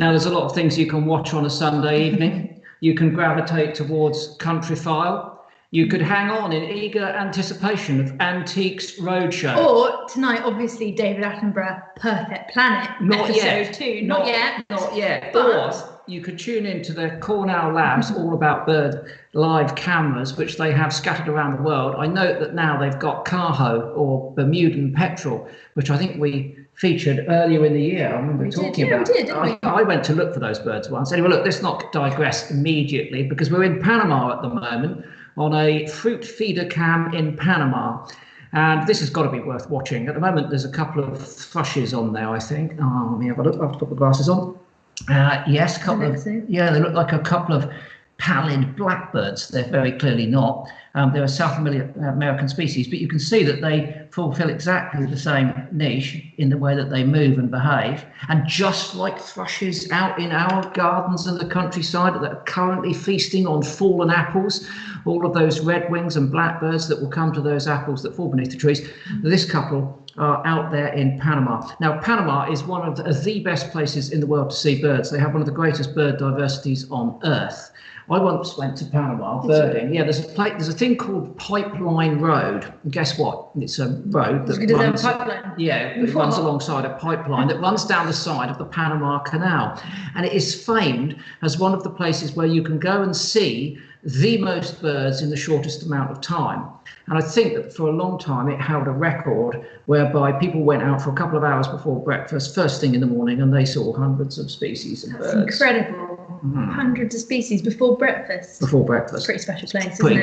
Now, there's a lot of things you can watch on a Sunday evening. You can gravitate towards Countryfile. You could hang on in eager anticipation of Antiques Roadshow. Or tonight, obviously, David Attenborough, Perfect Planet, episode 2. Not yet. Not yet. But or you could tune into the Cornell Labs All About Bird live cameras, which they have scattered around the world. I note that now they've got Carho or Bermudan petrel, which I think we featured earlier in the year. I remember talking about. We did, didn't we? I went to look for those birds once. Anyway, look, let's not digress immediately because we're in Panama at the moment on a fruit feeder cam in Panama. And this has got to be worth watching. At the moment, there's a couple of thrushes on there, I think. Oh, let me have a look. I have to put the glasses on. Yes, they look like a couple of pallid blackbirds. They're very clearly not. They're a South American species, but you can see that they fulfill exactly the same niche in the way that they move and behave. And just like thrushes out in our gardens and the countryside that are currently feasting on fallen apples, all of those redwings and blackbirds that will come to those apples that fall beneath the trees, this couple are out there in Panama. Now, Panama is one of the best places in the world to see birds. They have one of the greatest bird diversities on Earth. I once went to Panama birding. Yeah, there's a thing called Pipeline Road. And guess what? It's a road that runs. It runs alongside a pipeline that runs down the side of the Panama Canal, and it is famed as one of the places where you can go and see the most birds in the shortest amount of time. And I think that for a long time it held a record whereby people went out for a couple of hours before breakfast, first thing in the morning, and they saw hundreds of species of birds. That's incredible. Hundreds of species before breakfast. Before breakfast. Pretty special place, Pretty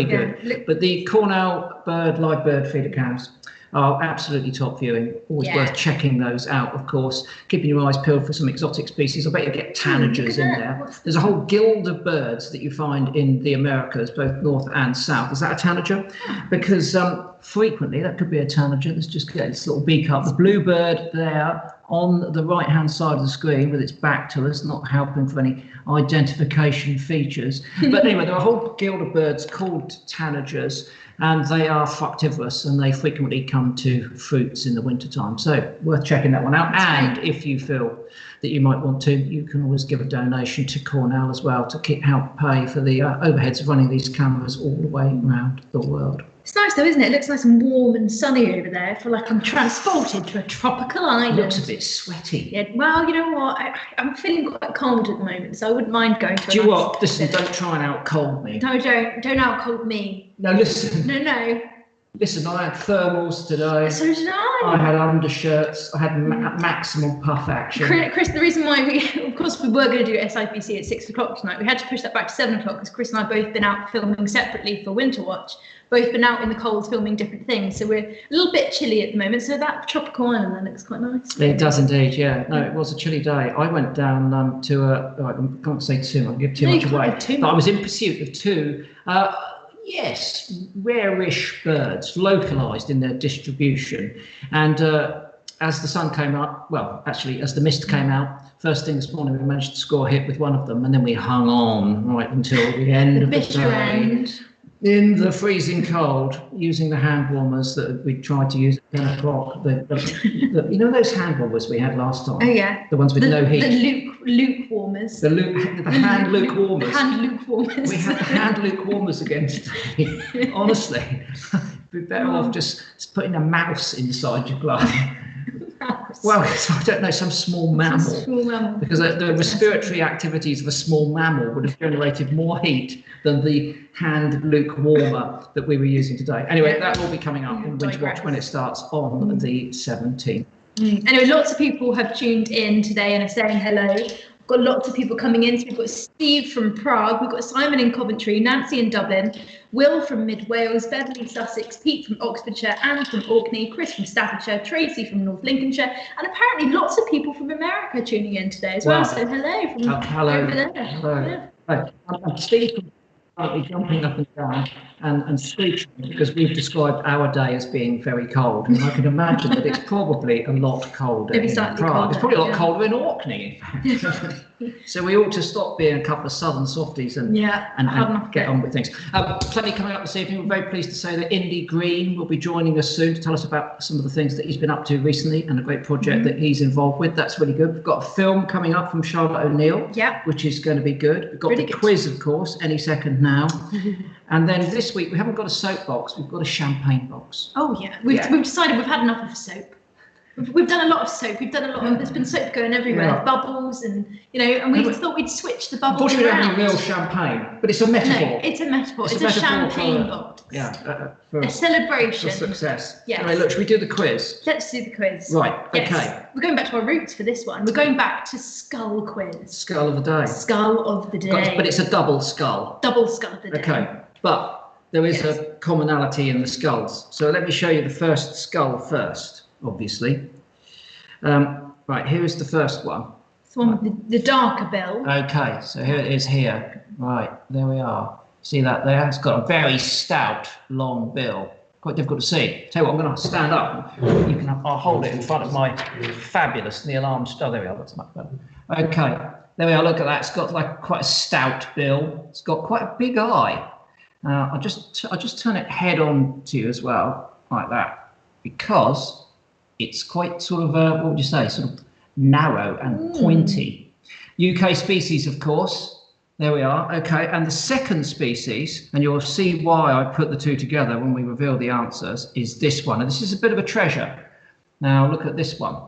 good. But the Cornell live bird feeder cams are absolutely top viewing. Always worth checking those out, of course. Keeping your eyes peeled for some exotic species. I bet you get tanagers in there. There's a whole guild of birds that you find in the Americas, both north and south. Is that a tanager? Because frequently that could be a tanager. Let's just get its little beak up. The bluebird there on the right-hand side of the screen with its back to us, not helping for any identification features. But anyway, there are a whole guild of birds called tanagers, and they are fructivorous, and they frequently come to fruits in the wintertime. So worth checking that one out. And if you feel that you might want to, you can always give a donation to Cornell as well to help pay for the overheads of running these cameras all the way around the world. It's nice though, isn't it? It looks nice and warm and sunny over there. I feel like I'm transported to a tropical island. It looks a bit sweaty. Yeah, well, you know what? I'm feeling quite cold at the moment, so I wouldn't mind going to a Do you what? Listen, don't try and out-cold me. No, don't out-cold me. No, listen. No. Listen, I had thermals today. So did I. I had undershirts. I had maximum puff action. Chris, the reason why we were going to do SIBC at 6 o'clock tonight, we had to push that back to 7 o'clock because Chris and I both been out filming separately for Winter Watch. Both been out in the cold filming different things, so we're a little bit chilly at the moment. So that tropical island then looks quite nice. It does indeed, yeah. No, it was a chilly day. I went down to I can't say too much, give too much away. But I was in pursuit of two. Rare-ish birds, localised in their distribution. And as the sun came up, as the mist came out, first thing this morning we managed to score a hit with one of them, and then we hung on right until the end of the day. In the freezing cold, using the hand warmers that we tried to use at 10 o'clock. You know those hand warmers we had last time? Oh, yeah. The ones with no heat. The luke warmers. The hand luke warmers. The hand luke warmers. We had the hand luke warmers again today. Honestly, we'd be better off just putting a mouse inside your glove. Well, I don't know, some small mammal. Because the respiratory activities of a small mammal would have generated more heat than the hand luke warmer that we were using today. Anyway, that will be coming up in Winter Watch when it starts on the 17th. Anyway, lots of people have tuned in today and are saying hello. We've got lots of people coming in. So we've got Steve from Prague, we've got Simon in Coventry, Nancy in Dublin, Will from Mid Wales, Beverly Sussex, Pete from Oxfordshire, Anne from Orkney, Chris from Staffordshire, Tracy from North Lincolnshire, and apparently lots of people from America tuning in today as well. So hello from over there. Hello. Yeah. And Steve from currently jumping up and down and screeching because we've described our day as being very cold, and I can imagine that it's probably a lot colder in Prague. It's probably a lot colder in Orkney, in fact. So we ought to stop being a couple of southern softies and get on with things. Plenty coming up this evening. We're very pleased to say that Indy Greene will be joining us soon to tell us about some of the things that he's been up to recently and a great project that he's involved with. That's really good. We've got a film coming up from Charlotte O'Neill, which is going to be good. We've got really the quiz, of course, any second now. And then this week, we haven't got a soap box, we've got a champagne box. Oh, yeah. We've decided we've had enough of soap. We've done a lot of soap. We've done a lot of. There's been soap going everywhere, bubbles, and and we thought we'd switch the bubbles. Unfortunately, we don't have any real champagne, but it's a metaphor. No, it's a metaphor. It's a champagne box. For a celebration for success. Yes. Anyway, look, should we do the quiz? Let's do the quiz. Right. Yes. Okay. We're going back to our roots for this one. We're going back to skull quiz. Skull of the day. Skull of the day. But it's a double skull. Double skull of the day. Okay. But there is a commonality in the skulls. So let me show you the first skull first, obviously. Right, here is the first one. It's the one with the darker bill. Okay, so here it is here. Right, there we are. See that there? It's got a very stout, long bill. Quite difficult to see. Tell you what, I'm going to stand up. I'll hold it in front of my fabulous Neil Armstrong. Oh, there we are. That's much better. Okay, there we are. Look at that. It's got like quite a stout bill. It's got quite a big eye. I'll just turn it head on to you as well, like that, because it's quite sort of, what would you say, sort of narrow and pointy. UK species, of course. There we are. Okay, and the second species, and you'll see why I put the two together when we reveal the answers, is this one. And this is a bit of a treasure. Now, look at this one.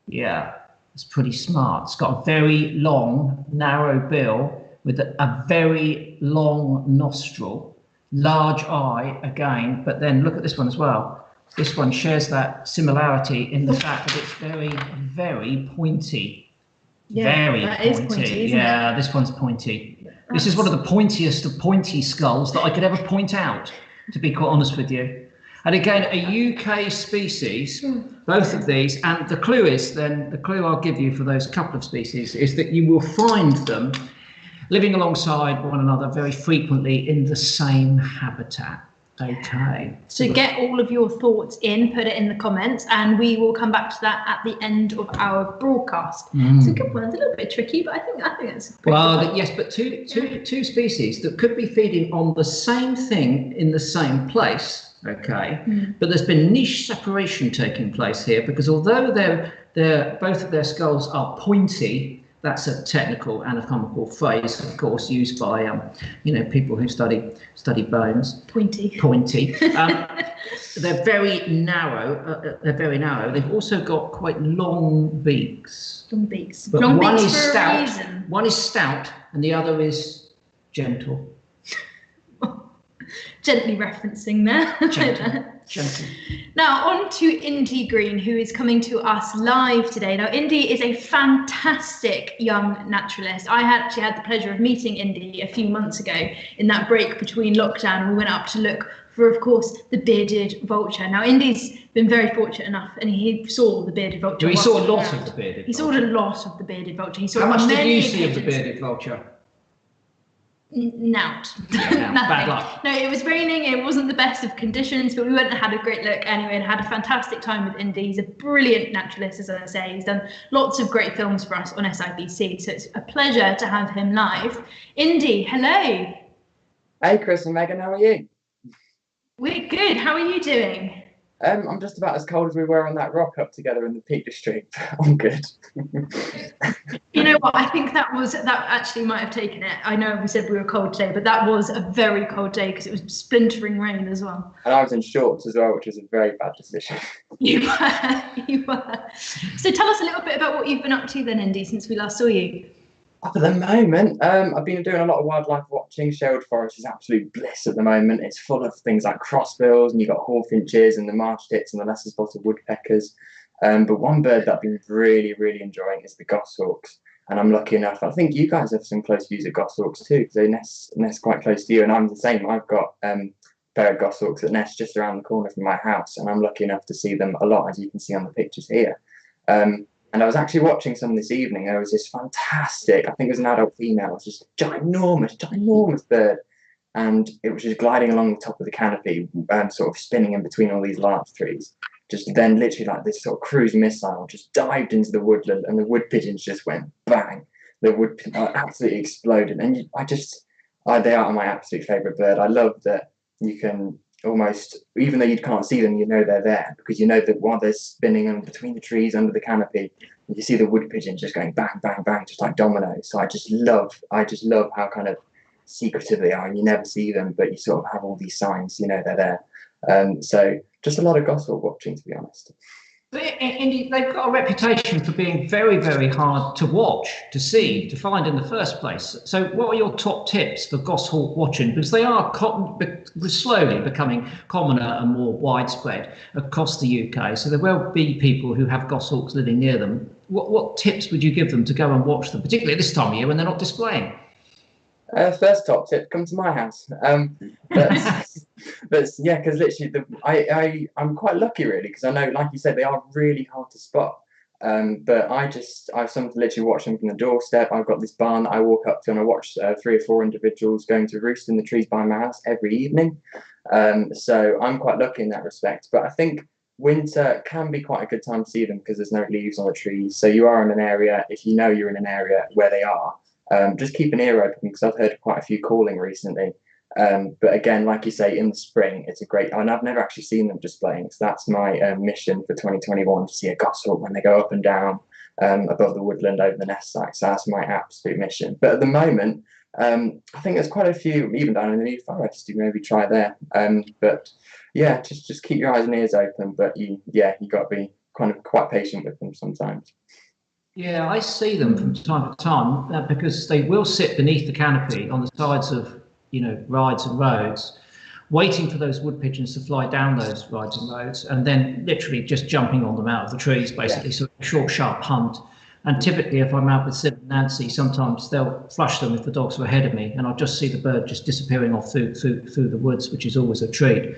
Yeah, it's pretty smart. It's got a very long, narrow bill with a very long nostril, large eye again, but then look at this one as well. This one shares that similarity in the fact that it's very, very pointy. Yeah, very that pointy. Is pointy, isn't yeah, it? This one's pointy. This is one of the pointiest of pointy skulls that I could ever point out, to be quite honest with you. And again, a UK species, both of these, and the clue I'll give you for those couple of species is that you will find them living alongside one another very frequently in the same habitat. Okay. So get all of your thoughts in, put it in the comments, and we will come back to that at the end of our broadcast. It's a good one. It's a little bit tricky, but I think it's yes, but two species that could be feeding on the same thing in the same place. Okay, but there's been niche separation taking place here because although both of their skulls are pointy. That's a technical anatomical phrase, of course, used by people who study bones. Pointy. They're very narrow. They've also got quite long beaks. Long beaks. But long one beaks is for stout. A reason. One is stout, and the other is gentle. Gently referencing there. Gentle. Now on to Indy Greene, who is coming to us live today. Now Indy is a fantastic young naturalist. I actually had the pleasure of meeting Indy a few months ago in that break between lockdown, and we went up to look for, of course, the bearded vulture. Now Indy's been very fortunate enough, and he saw the bearded vulture. He saw a lot of the bearded vulture. He saw a lot of the bearded vulture. He saw How much did you see of the bearded vulture? Nout. Bad luck. No, it was raining. It wasn't the best of conditions, but we went and had a great look anyway and had a fantastic time with Indy. He's a brilliant naturalist, as I say. He's done lots of great films for us on SIBC, so it's a pleasure to have him live. Indy, hello. Hey, Chris and Megan, how are you? We're good. How are you doing? I'm just about as cold as we were on that rock up together in the Peak District. I'm good. You know what? I think that actually might have taken it. I know we said we were cold today, but that was a very cold day because it was splintering rain as well. And I was in shorts as well, which was a very bad decision. You were. So tell us a little bit about what you've been up to then, Indy, since we last saw you. At the moment, I've been doing a lot of wildlife watching. Sherwood Forest is absolute bliss at the moment. It's full of things like crossbills, and you've got hawfinches and the marsh tits and the lesser spotted woodpeckers. But one bird that I've been really, really enjoying is the goshawks. And I'm lucky enough, I think you guys have some close views of goshawks too, because they nest quite close to you. And I'm the same. I've got a pair of goshawks that nest just around the corner from my house, and I'm lucky enough to see them a lot, as you can see on the pictures here. And I was actually watching some this evening. There was this fantastic, I think it was an adult female, it was just ginormous bird. And it was just gliding along the top of the canopy, sort of spinning in between all these larch trees. Just then, literally like this sort of cruise missile, just dived into the woodland, and the wood pigeons just went bang. the wood pigeons are absolutely exploding. And they are my absolute favourite bird. I love that you can almost, even though you can't see them, you know they're there, because you know that while they're spinning in between the trees under the canopy, you see the wood pigeon just going bang, bang, bang, just like dominoes. So I just love how kind of secretive they are, and you never see them, but you sort of have all these signs, you know they're there. So just a lot of goshawk watching, to be honest. But Indy, they've got a reputation for being very, very hard to watch, to see, to find in the first place. So what are your top tips for goshawk watching? Because they are slowly becoming commoner and more widespread across the UK. So there will be people who have goshawks living near them. What tips would you give them to go and watch them, particularly at this time of year when they're not displaying? First top tip: come to my house. But yeah, because literally, I'm quite lucky really, because I know, like you said, they are really hard to spot. But I've literally watched them from the doorstep. I've got this barn that I walk up to, and I watch 3 or 4 individuals going to roost in the trees by my house every evening. So I'm quite lucky in that respect. But I think winter can be quite a good time to see them, because there's no leaves on the trees. So you are in an area, if you know you're in an area where they are, just keep an ear open, because I've heard quite a few calling recently. But again, like you say, in the spring, it's a great, and I've never actually seen them displaying. So that's my mission for 2021, to see a goshawk when they go up and down above the woodland over the nest site. So that's my absolute mission. But at the moment, I think there's quite a few, even down in the New Forest, you maybe try there. But yeah, just keep your eyes and ears open. But you got to be kind of quite patient with them sometimes. Yeah, I see them from time to time because they will sit beneath the canopy on the sides of, rides and roads, waiting for those wood pigeons to fly down those rides and roads, and then literally just jumping on them out of the trees, basically. Yeah. So a short, sharp hunt. And typically, if I'm out with Sid and Nancy, sometimes they'll flush them if the dogs were ahead of me, and I'll just see the bird just disappearing off through the woods, which is always a treat.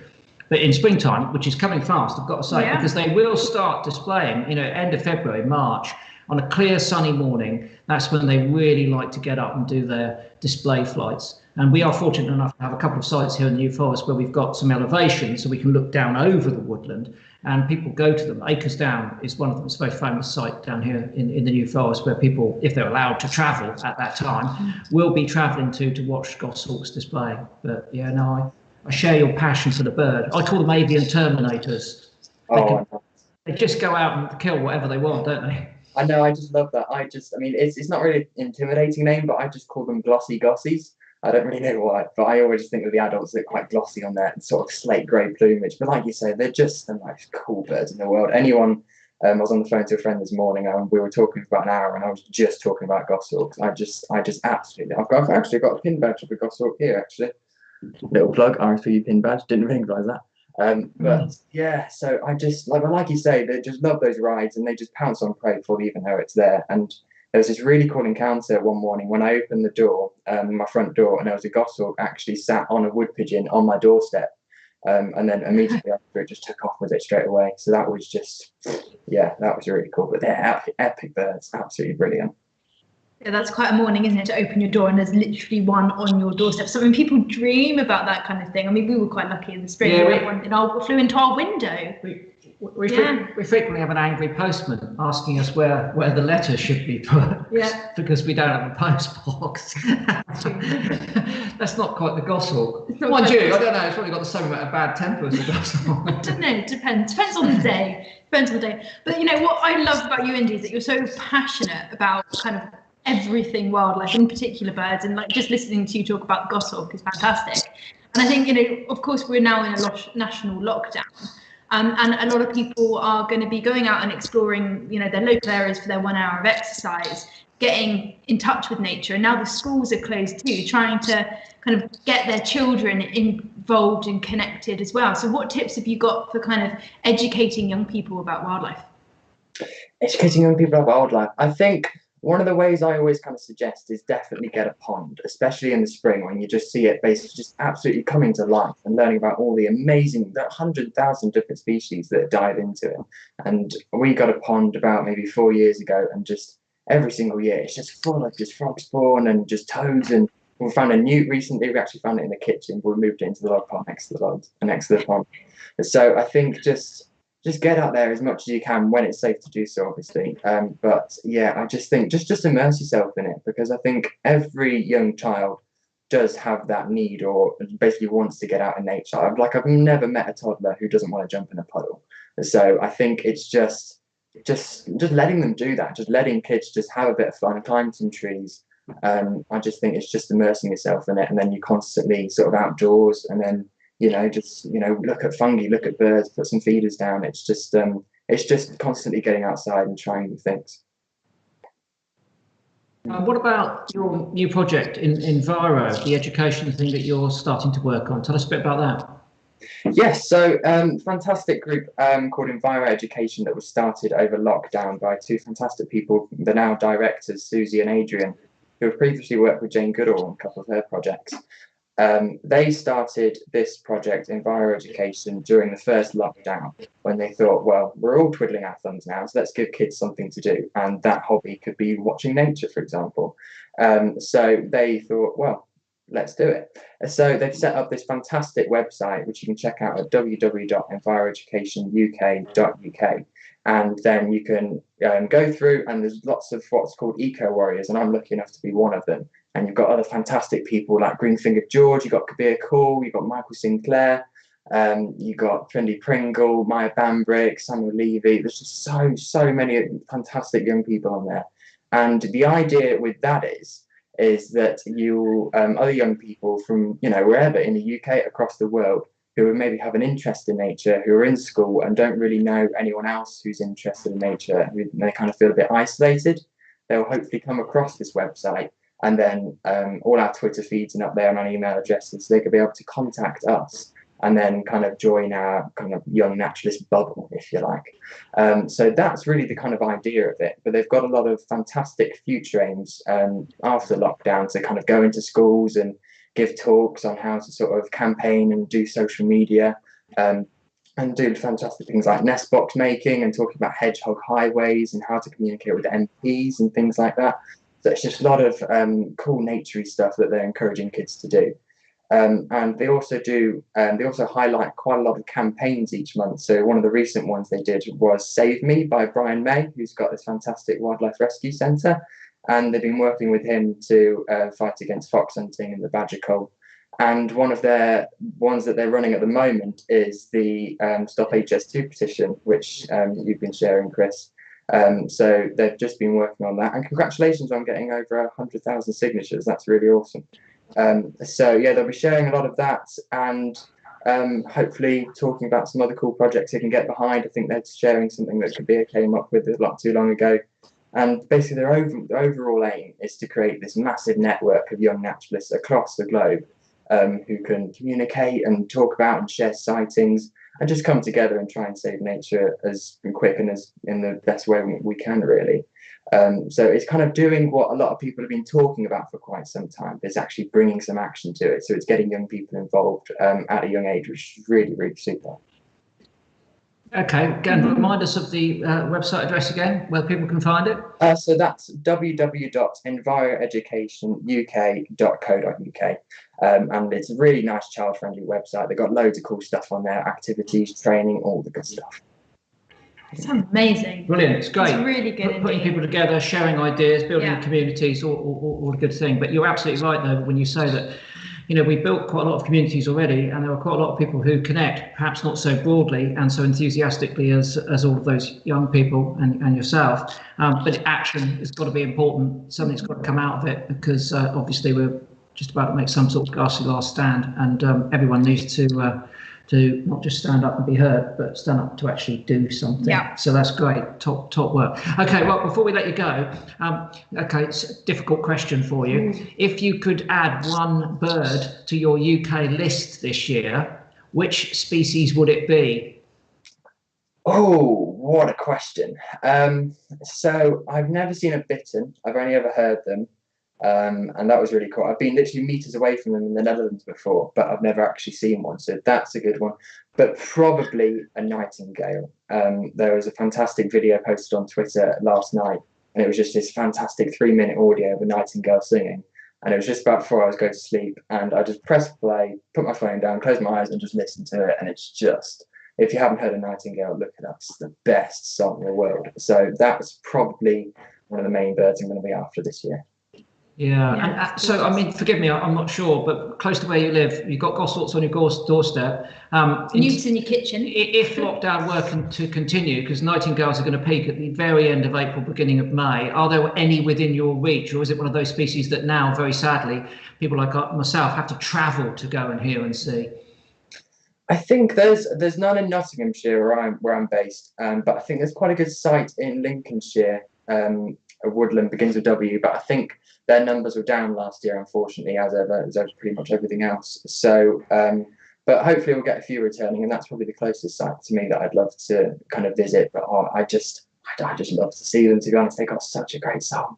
But in springtime, which is coming fast, I've got to say, because they will start displaying, end of February, March, on a clear sunny morning. That's when they really like to get up and do their display flights. And we are fortunate enough to have a couple of sites here in the New Forest where we've got some elevation, so we can look down over the woodland, and people go to them. Acres Down is one of them. It's a very famous site down here in the New Forest, where people, if they're allowed to travel at that time, will be travelling to watch goshawks display. But yeah, no, I share your passion for the bird. I call them avian terminators. They just go out and kill whatever they want, don't they? I know, I just love that. It's not really an intimidating name, but I just call them glossy gossies. I don't really know why, but I always think that the adults look quite glossy on their sort of slate grey plumage. But like you say, they're just the most cool birds in the world. I was on the phone to a friend this morning, and we were talking for about an hour, and I was just talking about goshawks. I just absolutely, I've actually got a pin badge of a goshawk here, actually. Little plug, RSPU pin badge, didn't realise that. But yeah, so I just, like you say, they just love those rides, and they just pounce on prey before they even know it's there. And there was this really cool encounter one morning when I opened the door, my front door, and there was a goshawk actually sat on a wood pigeon on my doorstep. And then immediately after, it just took off with it straight away. So that was just, that was really cool. But they're epic birds, absolutely brilliant. Yeah, that's quite a morning, isn't it, to open your door and there's literally one on your doorstep. So people dream about that kind of thing. I mean, we were quite lucky in the spring. One flew into our window. We frequently have an angry postman asking us where the letter should be put. Yeah. Because we don't have a post box. That's not quite the goshawk. Mind you, I don't know. It's probably got the same amount of bad temper as the goshawk. I don't know. It depends. Depends on the day. But what I love about you, Indy, is that you're so passionate about kind of everything wildlife, in particular birds, and just listening to you talk about goshawk is fantastic. And I think of course we're now in a national lockdown, and a lot of people are going to be going out and exploring their local areas for their 1 hour of exercise, getting in touch with nature. And now the schools are closed too, trying to kind of get their children involved and connected as well. So what tips have you got for kind of educating young people about wildlife? Educating young people about wildlife, I think one of the ways I always kind of suggest is definitely get a pond, especially in the spring when you just see it basically just absolutely coming to life, and learning about all the amazing, 100,000 different species that dive into it. And we got a pond about maybe 4 years ago, and just every single year it's just full of just frog spawn and just toads. And we found a newt recently. We actually found it in the kitchen, but we moved it into the log pond next to the pond. So I think just just get out there as much as you can when it's safe to do so, obviously. But yeah, I just think just immerse yourself in it, because I think every young child does have that need, or basically wants to get out in nature. I've never met a toddler who doesn't want to jump in a puddle. So I think it's just letting them do that, just letting kids just have a bit of fun, climb some trees. I just think it's just immersing yourself in it, and then you constantly sort of outdoors, and then just look at fungi, look at birds, put some feeders down. It's just constantly getting outside and trying new things. What about your new project in Enviro, the education thing that you're starting to work on? Tell us a bit about that. Yes, so fantastic group called Enviro Education that was started over lockdown by two fantastic people, the now directors, Susie and Adrian, who have previously worked with Jane Goodall on a couple of her projects. They started this project, Enviro Education, during the first lockdown, when they thought, well, we're all twiddling our thumbs now, so let's give kids something to do. And that hobby could be watching nature, for example. So they thought, well, let's do it. So they've set up this fantastic website, which you can check out at www.enviroeducationuk.uk. And then you can go through, and there's lots of what's called eco warriors, and I'm lucky enough to be one of them. And you've got other fantastic people like Green-Fingered George, you've got Kabir Cool, you've got Michael Sinclair, you've got Trendy Pringle, Maya Bambrick, Samuel Levy. There's just so many fantastic young people on there. And the idea with that is that you other young people from wherever in the UK, across the world, who maybe have an interest in nature, who are in school and don't really know anyone else who's interested in nature, and they kind of feel a bit isolated, they'll hopefully come across this website, and then all our Twitter feeds and up there and our email addresses, so they could be able to contact us and then kind of join our kind of young naturalist bubble, if you like. So that's really the kind of idea of it. But they've got a lot of fantastic future aims after lockdown to kind of go into schools and give talks on how to sort of campaign and do social media, and do fantastic things like nest box making and talking about hedgehog highways and how to communicate with MPs and things like that. So it's just a lot of cool naturey stuff that they're encouraging kids to do. And they also highlight quite a lot of campaigns each month. So one of the recent ones they did was Save Me by Brian May, who's got this fantastic wildlife rescue centre. And they've been working with him to fight against fox hunting and the badger cull. And one of their ones that they're running at the moment is the Stop HS2 petition, which you've been sharing, Chris. So they've just been working on that. And congratulations on getting over 100,000 signatures. That's really awesome. So yeah, they'll be sharing a lot of that, and hopefully talking about some other cool projects they can get behind. I think they're sharing something that Kabir came up with not too long ago. And basically their overall aim is to create this massive network of young naturalists across the globe who can communicate and talk about and share sightings and just come together and try and save nature as quick and as in the best way we can, really. So it's kind of doing what a lot of people have been talking about for quite some time. It's actually bringing some action to it. So it's getting young people involved at a young age, which is really, really super. Okay, again, remind us of the website address again, where people can find it. So that's www.enviroeducationuk.co.uk. And it's a really nice child-friendly website. They've got loads of cool stuff on there, activities, training, all the good stuff. It's amazing. Brilliant. It's great. It's really good. Putting people together, sharing ideas, building communities, all a good thing. But you're absolutely right, though, when you say that, we built quite a lot of communities already, and there are quite a lot of people who connect, perhaps not so broadly and so enthusiastically as all of those young people and yourself. But action has got to be important. Something's got to come out of it, because obviously we're just about to make some sort of ghastly last stand, and everyone needs to not just stand up and be heard, but stand up to actually do something. Yeah. So that's great, top work. Okay, well, before we let you go, it's a difficult question for you. If you could add one bird to your UK list this year, which species would it be? Oh, what a question. So I've never seen a bittern. I've only ever heard them. And that was really cool. I've been literally meters away from them in the Netherlands before, but I've never actually seen one. So that's a good one. But probably a nightingale. There was a fantastic video posted on Twitter last night, and it was just this fantastic 3-minute audio of a nightingale singing. And it was just about before I was going to sleep. And I just pressed play, put my phone down, closed my eyes, and just listened to it. And it's just if you haven't heard of Nightingale, look it up. It's the best song in the world. So that's probably one of the main birds I'm going to be after this year. Yeah, and so I mean, forgive me, I'm not sure, but close to where you live, you've got goshawks on your doorstep. Newts in your kitchen. If lockdown were to continue, because nightingales are going to peak at the very end of April, beginning of May, are there any within your reach, or is it one of those species that now, very sadly, people like myself have to travel to go and hear and see? I think there's none in Nottinghamshire where I'm based, but I think there's quite a good site in Lincolnshire. A woodland begins with W, but I think their numbers were down last year, unfortunately, as pretty much everything else. So, but hopefully we'll get a few returning, and that's probably the closest site to me that I'd love to kind of visit. But I just love to see them. To be honest, they got such a great song.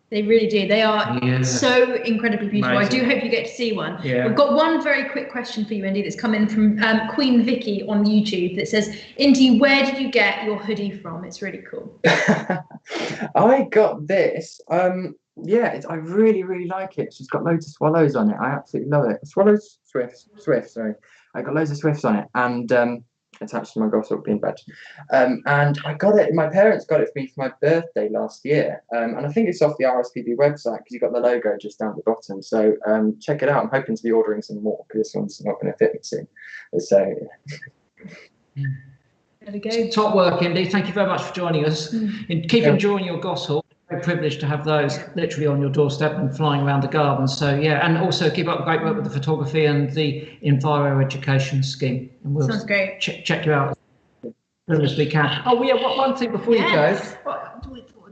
They really do. They are so incredibly beautiful. Amazing. I do hope you get to see one. Yeah. We've got one very quick question for you, Indy, that's come in from Queen Vicky on YouTube that says, Indy, where did you get your hoodie from? It's really cool. I got this. I really, really like it. She's got loads of swallows on it. I absolutely love it. Swifts, sorry. I got loads of swifts on it, and attached to my goshawk bean badge. And I got it, my parents got it for me for my birthday last year. And I think it's off the RSPB website, because you've got the logo just down at the bottom. So check it out. I'm hoping to be ordering some more, because this one's not going to fit me soon. So there we go. Top work, Indy. Thank you very much for joining us. And keep enjoying your goshawk. Very privileged to have those literally on your doorstep and flying around the garden. So yeah, and also keep up the great work with the photography and the Enviro Education Scheme. And we'll sounds great. Check you out as soon as we can. Oh yeah, one thing before you go.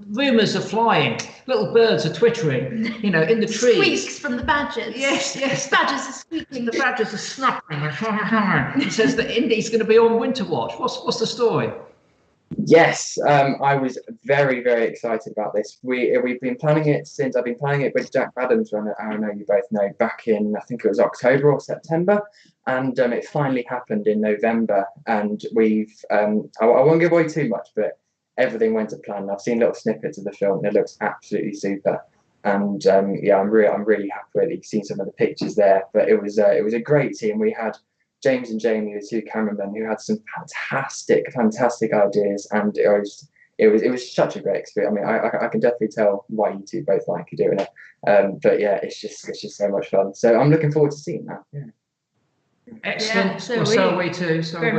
Rumours are flying. Little birds are twittering, in the trees. Squeaks from the badgers. Yes. Badgers are squeaking. The badgers are snapping. It says that Indy's going to be on winter watch. What's the story? Yes, I was very, very excited about this. We've been planning it since I've been planning it with Jack Adams, who I know you both know, back in, I think it was October or September, and it finally happened in November. And we've I won't give away too much, but everything went to plan. I've seen little snippets of the film, and it looks absolutely super. And I'm really happy with it. You've seen some of the pictures there, but it was a great team. We had James and Jamie, the two cameramen, who had some fantastic ideas, and it was such a great experience. I mean, I can definitely tell why you two both like doing it. But yeah, it's just so much fun. So I'm looking forward to seeing that. Yeah. Excellent. Yeah, so are we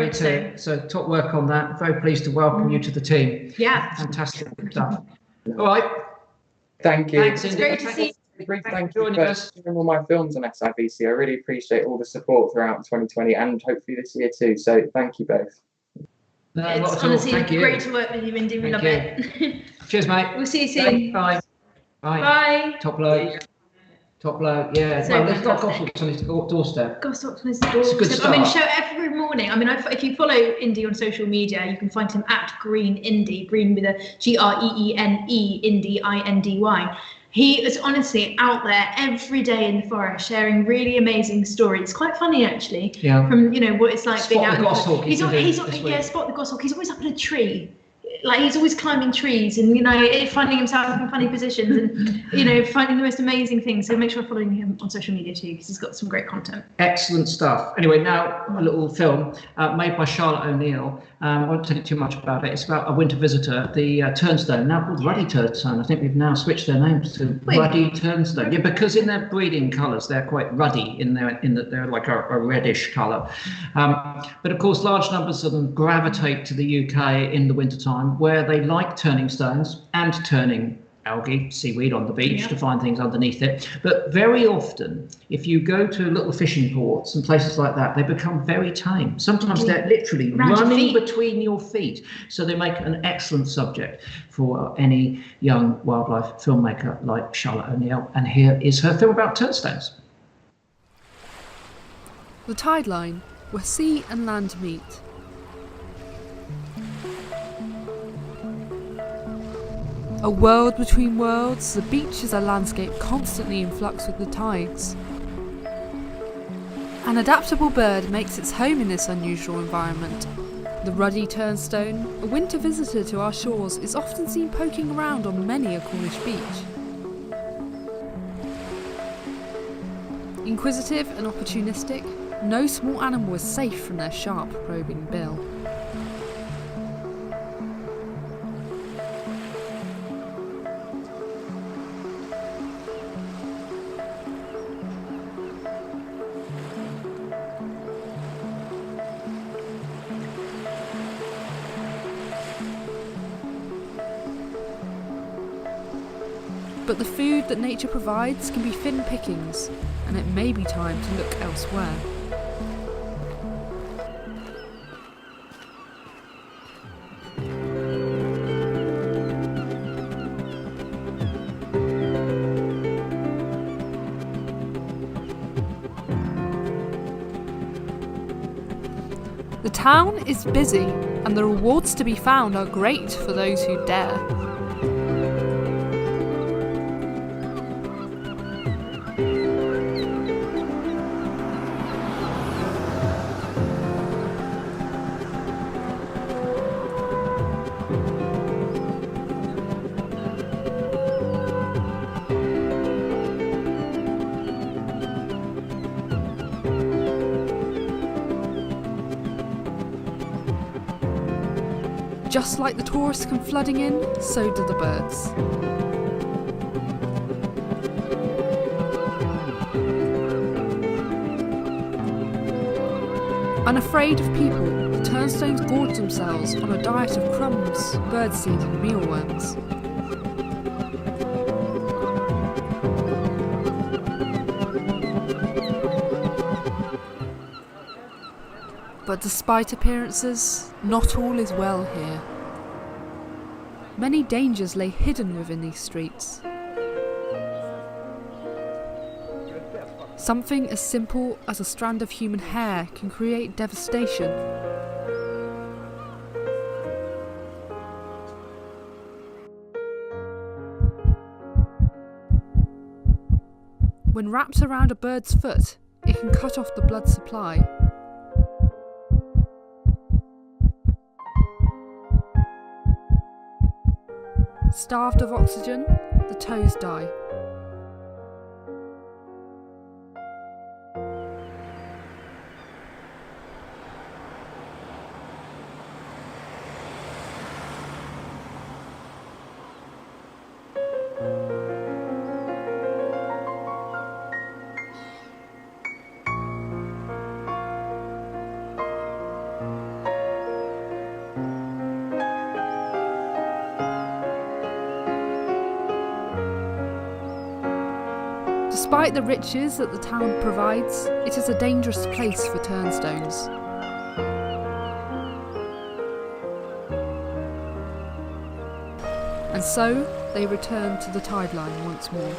too. So top work on that. Very pleased to welcome you to the team. Yeah. Fantastic stuff. All right. Thank you. Thanks, Indy. Great to see you. Thank you for doing all my films on SIBC. I really appreciate all the support throughout 2020 and hopefully this year too. So thank you both. No, it's honestly great to work with you, Indy. We love it. Cheers, mate. We'll see you soon. Bye. Top bloke. Yeah. So there's got goshawks on his doorstep. Goshawks on his doorstep. It's a good start. I mean, show every morning. I mean, if you follow Indy on social media, you can find him at Greene Indy, Greene with a GREENE, Indy INDY. He is honestly out there every day in the forest, sharing really amazing stories. It's quite funny, actually. Yeah. From what it's like being out. Goshawk. Spot the goshawk. He's always up in a tree. Like he's always climbing trees and finding himself in funny positions and finding the most amazing things. So make sure you're following him on social media too, because he's got some great content. Excellent stuff. Anyway, now a little film made by Charlotte O'Neill. I won't tell you too much about it. It's about a winter visitor, the turnstone, now called Ruddy Turnstone. I think we've now switched their names to Ruddy Turnstone. Yeah, because in their breeding colours, they're quite ruddy in that they're like a reddish colour. But of course, large numbers of them gravitate to the UK in the wintertime, where they like turning stones and turning algae, seaweed on the beach to find things underneath it. But very often, if you go to little fishing ports and places like that, they become very tame. Sometimes they're literally running between your feet. So they make an excellent subject for any young wildlife filmmaker like Charlotte O'Neill. And here is her film about turnstones. The tide line, where sea and land meet. A world between worlds, the beach is a landscape constantly in flux with the tides. An adaptable bird makes its home in this unusual environment. The ruddy turnstone, a winter visitor to our shores, is often seen poking around on many a Cornish beach. Inquisitive and opportunistic, no small animal is safe from their sharp, probing bill. But the food that nature provides can be thin pickings, and it may be time to look elsewhere. The town is busy, and the rewards to be found are great for those who dare. Just like the tourists come flooding in, so do the birds. Unafraid of people, the turnstones gorge themselves on a diet of crumbs, birdseed and mealworms. But despite appearances, not all is well here. Many dangers lay hidden within these streets. Something as simple as a strand of human hair can create devastation. When wrapped around a bird's foot, it can cut off the blood supply. Starved of oxygen, the toes die. Despite the riches that the town provides, it is a dangerous place for turnstones. And so, they return to the tide line once more.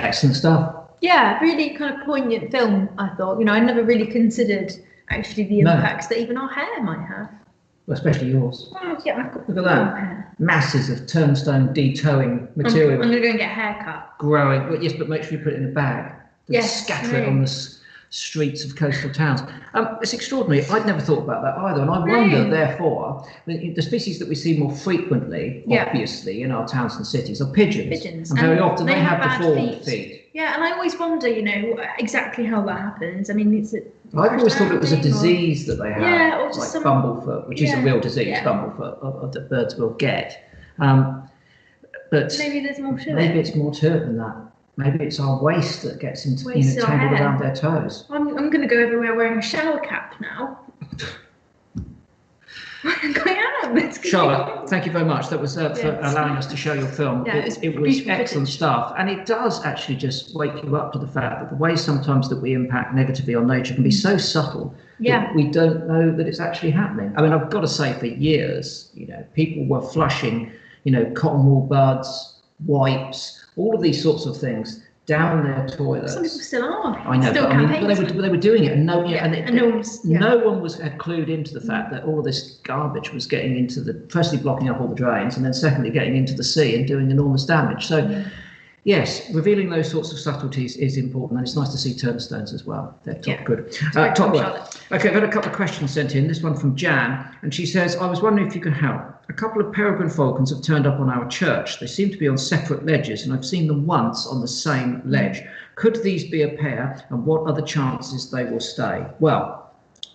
Excellent stuff. Yeah, really kind of poignant film, I thought. I never really considered actually the impacts that even our hair might have. Well, especially yours. Oh, yeah, I've got Look at that. Masses of turnstone detowing material. I'm going to go and get a haircut. Growing. Well, yes, but make sure you put it in a bag. Yes, scatter it on the streets of coastal towns. It's extraordinary. I'd never thought about that either. And I wonder, therefore, the species that we see more frequently, obviously, in our towns and cities are pigeons. And very often they have deformed feet. Yeah, and I always wonder, exactly how that happens. I mean, I've always thought it was a disease that they have, or just like bumblefoot, which is a real disease, bumblefoot, that birds will get. But maybe there's more to it. Maybe it's more to it than that. Maybe it's our waste that gets tangled around their toes. I'm going to go everywhere wearing a shower cap now. Charlotte, thank you very much. That was for allowing us to show your film. Yeah, it was excellent stuff, and it does actually just wake you up to the fact that the way sometimes that we impact negatively on nature can be so subtle that we don't know that it's actually happening. I mean, I've got to say, for years, people were flushing, cotton wool buds, wipes, all of these sorts of things down their toilets. Some people still are. I know, still but I mean, they were doing it, and no one was clued into the fact that all of this garbage was getting into firstly blocking up all the drains, and then secondly getting into the sea and doing enormous damage. So. Yes, revealing those sorts of subtleties is important, and it's nice to see turnstones as well. They're top good. Top work. Okay, I've had a couple of questions sent in. This one from Jan, and she says, I was wondering if you could help. A couple of peregrine falcons have turned up on our church. They seem to be on separate ledges, and I've seen them once on the same ledge. Could these be a pair, and what are the chances they will stay? Well,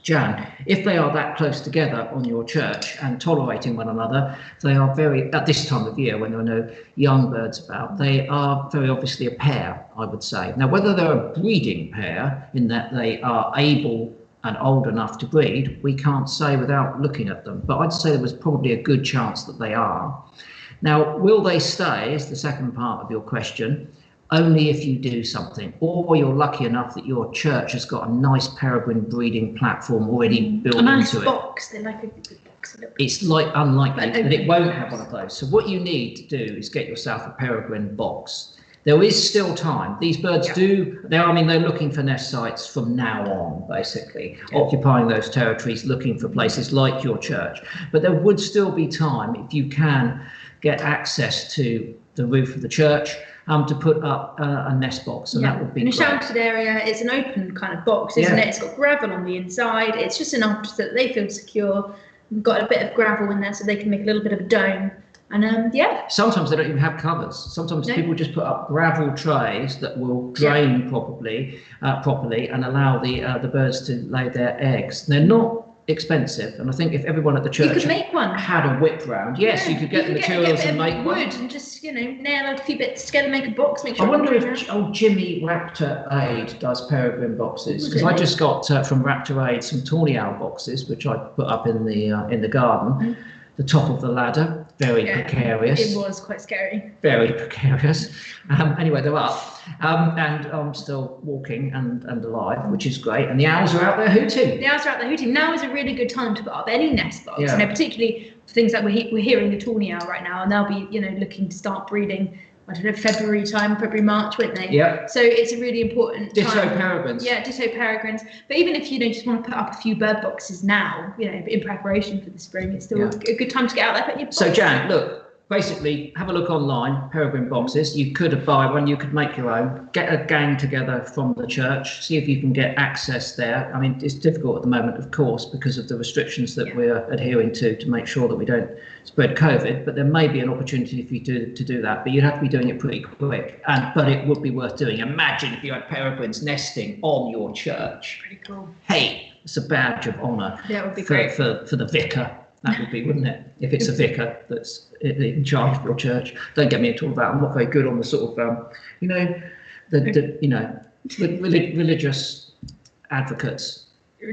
Jan, if they are that close together on your church and tolerating one another, they are at this time of year when there are no young birds about, they are very obviously a pair, I would say. Now, whether they're a breeding pair in that they are able and old enough to breed, we can't say without looking at them, but I'd say there was probably a good chance that they are. Now, will they stay is the second part of your question. Only if you do something, or you're lucky enough that your church has got a nice peregrine breeding platform already built into it. Box. They like a good box. It's unlikely that it won't have one of those. So what you need to do is get yourself a peregrine box. There is still time. These birds they're looking for nest sites from now on, basically, occupying those territories, looking for places like your church. But there would still be time if you can get access to the roof of the church. To put up a nest box, and that would be in a great. Sheltered area, it's an open kind of box, isn't it? It's got gravel on the inside. It's just enough so that they feel secure. We've got a bit of gravel in there so they can make a little bit of a dome. And sometimes they don't even have covers. Sometimes people just put up gravel trays that will drain properly and allow the birds to lay their eggs. They're not expensive, and I think if everyone at the church had a whip round, you could get the materials and make wood one. and just nail a few bits together, make a box. Make sure I wonder if old Jimmy Raptor Aid does peregrine boxes, because I just got from Raptor Aid some tawny owl boxes which I put up in the garden. The top of the ladder, very precarious. It was quite scary. Very precarious. Anyway, they're up, and I'm still walking and alive, which is great. And the owls are out there hooting. Now is a really good time to put up any nest box. Particularly for things like we're hearing the tawny owl right now, and they'll be looking to start breeding. I don't know, February, March, won't they? Yeah. So it's a really important Ditto peregrines. Yeah, ditto peregrines. But even if you just want to put up a few bird boxes now, in preparation for the spring, it's still a good time to get out there. Put your box. So Jan, look, basically have a look online, peregrine boxes. You could buy one, you could make your own, get a gang together from the church, see if you can get access there. I mean, it's difficult at the moment, of course, because of the restrictions that we're adhering to make sure that we don't spread COVID, but there may be an opportunity for you to do that, but you'd have to be doing it pretty quick. But it would be worth doing. Imagine if you had peregrines nesting on your church. Pretty cool. Hey, it's a badge of honour. That would be great. For the vicar. That would be, wouldn't it? If it's a vicar that's in charge of your church. Don't get me at all about. I'm not very good on the sort of, religious advocates.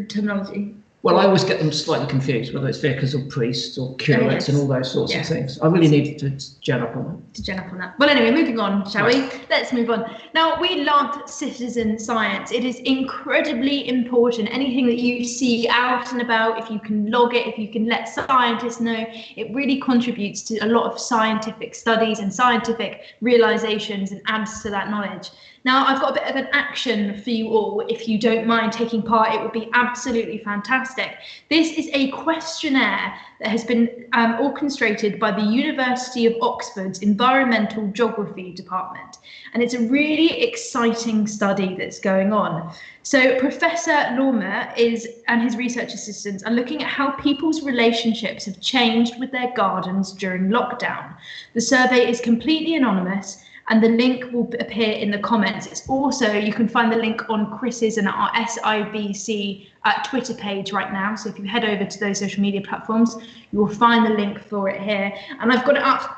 Terminology. Well, I always get them slightly confused, whether it's vicars or priests or curates and all those sorts of things. I really need to gen up on that. Well, anyway, moving on, shall we? Let's move on. Now, we love citizen science. It is incredibly important. Anything that you see out and about, if you can log it, if you can let scientists know, it really contributes to a lot of scientific studies and scientific realizations and adds to that knowledge. Now, I've got a bit of an action for you all. If you don't mind taking part, it would be absolutely fantastic. This is a questionnaire that has been orchestrated by the University of Oxford's Environmental Geography Department. And it's a really exciting study that's going on. So Professor Lormer and his research assistants are looking at how people's relationships have changed with their gardens during lockdown. The survey is completely anonymous, and the link will appear in the comments. It's also, you can find the link on Chris's and our SIBC Twitter page right now. So if you head over to those social media platforms, you will find the link for it here. And I've got it up.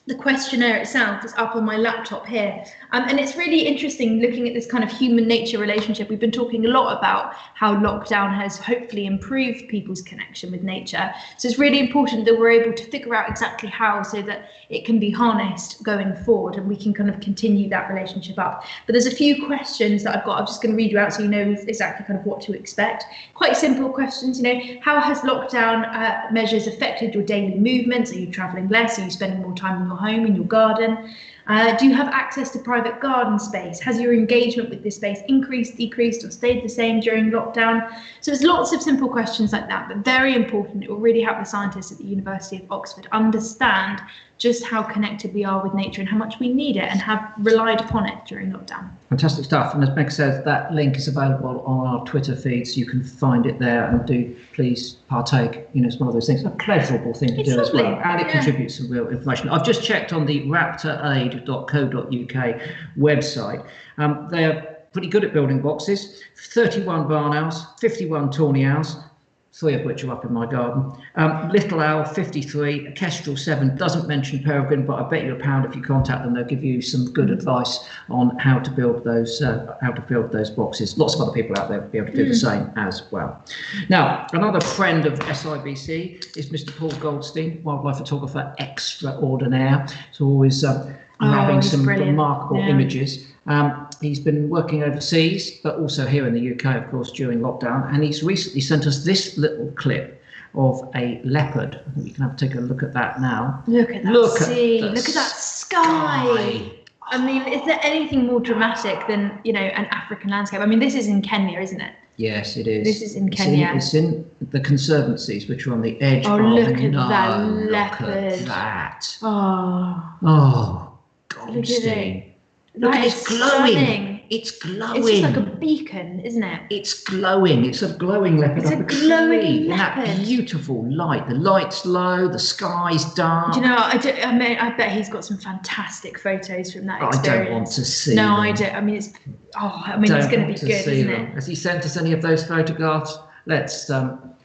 The questionnaire itself is up on my laptop here. And it's really interesting looking at this kind of human nature relationship. We've been talking a lot about how lockdown has hopefully improved people's connection with nature. So it's really important that we're able to figure out exactly how, so that it can be harnessed going forward and we can kind of continue that relationship up. But there's a few questions that I've got. I'm just going to read you out so you know exactly kind of what to expect. Quite simple questions, how has lockdown measures affected your daily movements? Are you traveling less? Are you spending more time in your home, in your garden? Do you have access to private garden space? Has your engagement with this space increased, decreased, or stayed the same during lockdown? So there's lots of simple questions like that, but very important. It will really help the scientists at the University of Oxford understand just how connected we are with nature and how much we need it and have relied upon it during lockdown. Fantastic stuff. And as Meg says, that link is available on our Twitter feed, so you can find it there, and do please partake. You know, it's one of those things, a pleasurable thing to do lovely. as well, and it contributes some real information. I've just checked on the raptoraid.co.uk website. They're pretty good at building boxes. 31 barn owls, 51 tawny owls, 3 of which are up in my garden. Little owl 53, a kestrel 7, doesn't mention peregrine, but I bet you £1 if you contact them, they'll give you some good advice on how to build those boxes. Lots of other people out there will be able to do the same as well. Now, another friend of SIBC is Mr. Paul Goldstein, wildlife photographer extraordinaire. It's always grabbing some remarkable images. He's been working overseas, but also here in the UK, of course, during lockdown. And he's recently sent us this little clip of a leopard. I think we can take a look at that now. Look at that sea. Look at that sky. I mean, is there anything more dramatic than, you know, an African landscape? I mean, this is in Kenya, isn't it? Yes, it is. This is in Kenya. It's in the conservancies, which are on the edge. Oh, look at that leopard. Look at that. Oh, Goldstein. Look, it's glowing. Stunning. It's glowing. It's just like a beacon, isn't it? It's glowing. It's a glowing leopard. It's a glowing leopard. That beautiful light. The light's low. The sky's dark. Do you know? I bet he's got some fantastic photos from that experience. I don't want to see. No, them. I don't. I mean, it's. Oh, I mean, it's going to be good, isn't it? Has he sent us any of those photographs? Let's.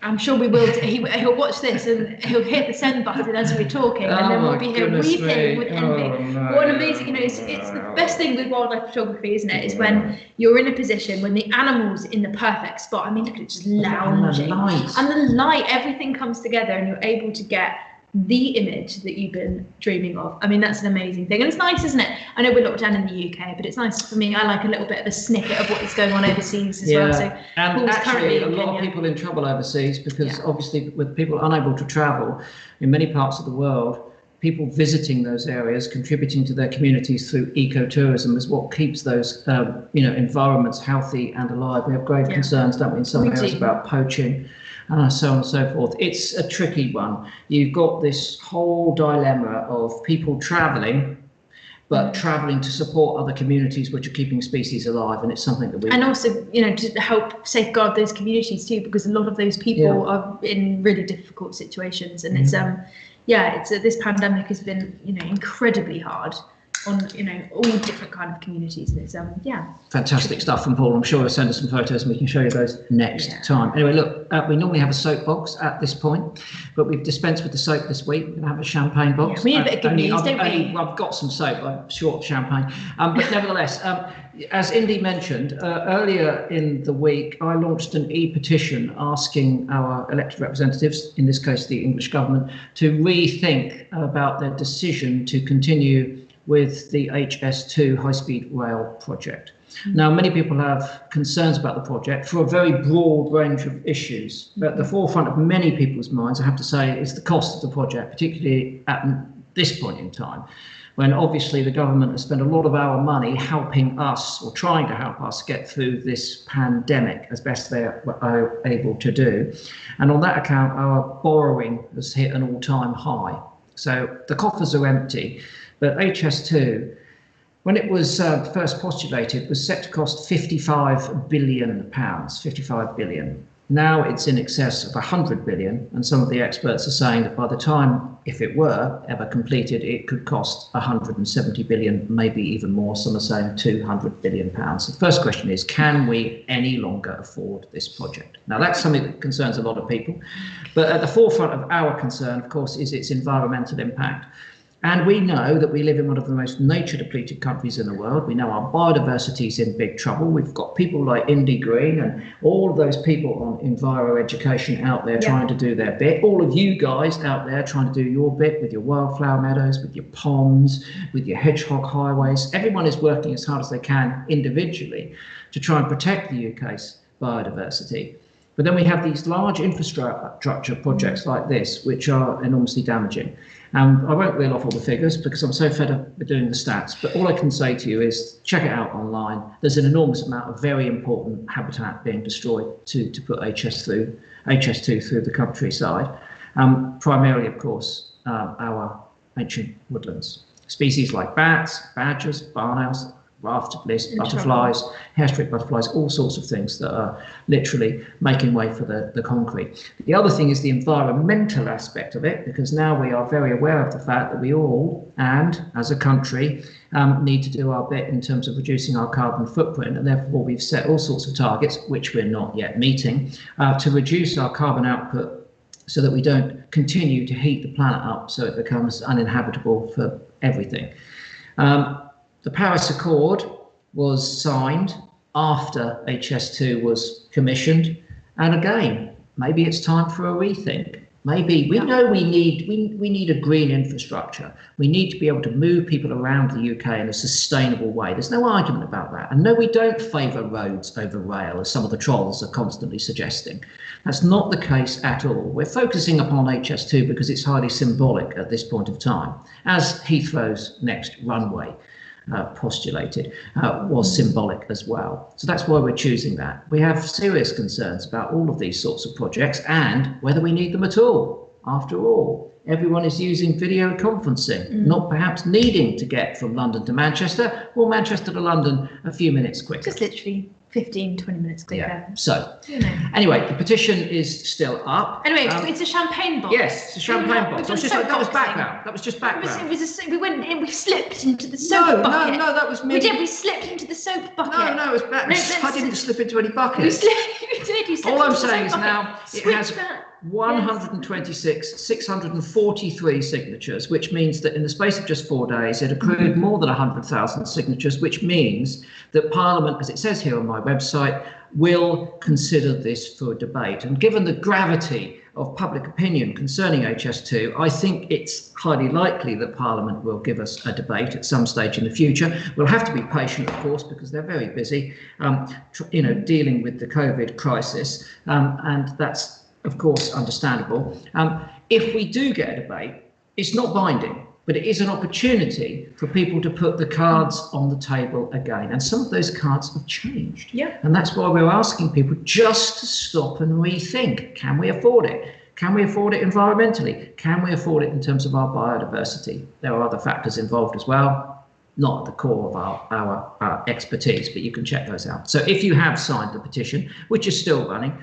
I'm sure we will. He'll watch this and he'll hit the send button as we're talking, and then we'll be here weeping with envy. No. What an amazing, you know, it's the best thing with wildlife photography, isn't it? Is when you're in a position when the animal's in the perfect spot. I mean, look at it just lounging, and the light, everything comes together, and you're able to get the image that you've been dreaming of. I mean, that's an amazing thing, and it's nice, isn't it? I know we're locked down in the UK, but it's nice for me. I like a little bit of a snippet of what is going on overseas as well. So and Paul's actually, a lot of people in trouble overseas because obviously, with people unable to travel in many parts of the world, people visiting those areas, contributing to their communities through ecotourism is what keeps those environments healthy and alive. We have grave concerns, don't we, in some areas about poaching. So on and so forth. It's a tricky one. You've got this whole dilemma of people travelling, but travelling to support other communities which are keeping species alive, and it's something that we... And also, you know, to help safeguard those communities too, because a lot of those people are in really difficult situations, and it's this pandemic has been, you know, incredibly hard on, you know, all different kind of communities, and it's fantastic stuff from Paul. I'm sure he'll send us some photos and we can show you those next time. Anyway, look, we normally have a soap box at this point, but we've dispensed with the soap this week. We're going to have a champagne box. We need a bit of good news, don't we? I've got some soap. I'm short of champagne, but nevertheless, as Indy mentioned earlier in the week, I launched an e-petition asking our elected representatives, in this case the English government, to rethink about their decision to continue with the HS2 high-speed rail project. Now, many people have concerns about the project for a very broad range of issues, but at the forefront of many people's minds, I have to say, is the cost of the project, particularly at this point in time, when obviously the government has spent a lot of our money helping us, or trying to help us, get through this pandemic as best they are able to do. And on that account, our borrowing has hit an all-time high. So the coffers are empty. But HS2, when it was first postulated, was set to cost £55 billion, 55 billion. Now it's in excess of 100 billion, and some of the experts are saying that by the time, if it were ever completed, it could cost 170 billion, maybe even more. Some are saying 200 billion pounds. The first question is, can we any longer afford this project? Now, that's something that concerns a lot of people, but at the forefront of our concern, of course, is its environmental impact. And we know that we live in one of the most nature-depleted countries in the world. We know our biodiversity is in big trouble. We've got people like Indy Greene and all of those people on enviro education out there trying to do their bit. All of you guys out there trying to do your bit with your wildflower meadows, with your ponds, with your hedgehog highways. Everyone is working as hard as they can individually to try and protect the UK's biodiversity. But then we have these large infrastructure projects like this, which are enormously damaging. I won't reel off all the figures because I'm so fed up with doing the stats, but all I can say to you is check it out online. There's an enormous amount of very important habitat being destroyed to put HS2 through the countryside. Primarily, of course, our ancient woodlands. Species like bats, badgers, barn owls, rafted bliss, butterflies, hair-streaked butterflies, all sorts of things that are literally making way for the concrete. The other thing is the environmental aspect of it, because now we are very aware of the fact that we all, and as a country, need to do our bit in terms of reducing our carbon footprint, and therefore we've set all sorts of targets, which we're not yet meeting, to reduce our carbon output so that we don't continue to heat the planet up so it becomes uninhabitable for everything. The Paris Accord was signed after HS2 was commissioned, and again, maybe it's time for a rethink. Maybe we know we need a green infrastructure. We need to be able to move people around the UK in a sustainable way. There's no argument about that. And no, we don't favour roads over rail, as some of the trolls are constantly suggesting. That's not the case at all. We're focusing upon HS2 because it's highly symbolic at this point of time, as Heathrow's next runway postulated was symbolic as well. So that's why we're choosing that. We have serious concerns about all of these sorts of projects and whether we need them at all. After all, everyone is using video conferencing, not perhaps needing to get from London to Manchester or Manchester to London a few minutes quicker. Just literally 15, 20 minutes quicker. Yeah. So, anyway, the petition is still up. Anyway, it's a champagne box. Yes, it's a champagne box. That was background. That was just background. We went in, we slipped into the soap bucket. No, that was me. We slipped into the soap bucket. No, it was back. I didn't slip into any buckets. You did. All I'm saying is now it has 126, 643 signatures, which means that in the space of just 4 days, it accrued more than 100,000 signatures, which means that Parliament, as it says here on my website, will consider this for debate. And given the gravity of public opinion concerning HS2, I think it's highly likely that Parliament will give us a debate at some stage in the future. We'll have to be patient, of course, because they're very busy, dealing with the COVID crisis, and that's, of course, understandable. If we do get a debate, it's not binding, but it is an opportunity for people to put the cards on the table again. And some of those cards have changed. Yeah. And that's why we're asking people just to stop and rethink. Can we afford it? Can we afford it environmentally? Can we afford it in terms of our biodiversity? There are other factors involved as well, not at the core of our expertise, but you can check those out. So if you have signed the petition, which is still running,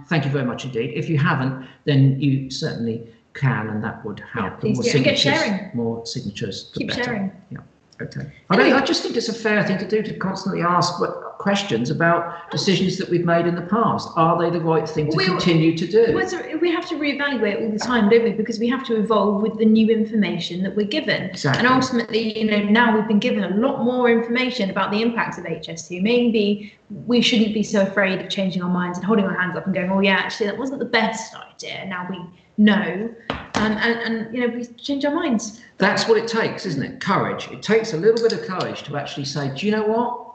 thank you very much indeed. If you haven't, then you certainly can, and that would help. Yeah, please do. Get sharing. More signatures, the Keep better. sharing. Yeah. Okay. I just think it's a fair thing to do, to constantly ask questions about decisions that we've made in the past. Are they the right thing to continue to do? We have to reevaluate all the time, don't we? Because we have to evolve with the new information that we're given. Exactly. And ultimately, now we've been given a lot more information about the impacts of HS2. Maybe we shouldn't be so afraid of changing our minds and holding our hands up and going, oh yeah, actually that wasn't the best idea. Now we know, and we change our minds. That's what it takes, isn't it? Courage. It takes a little bit of courage to actually say, do you know what?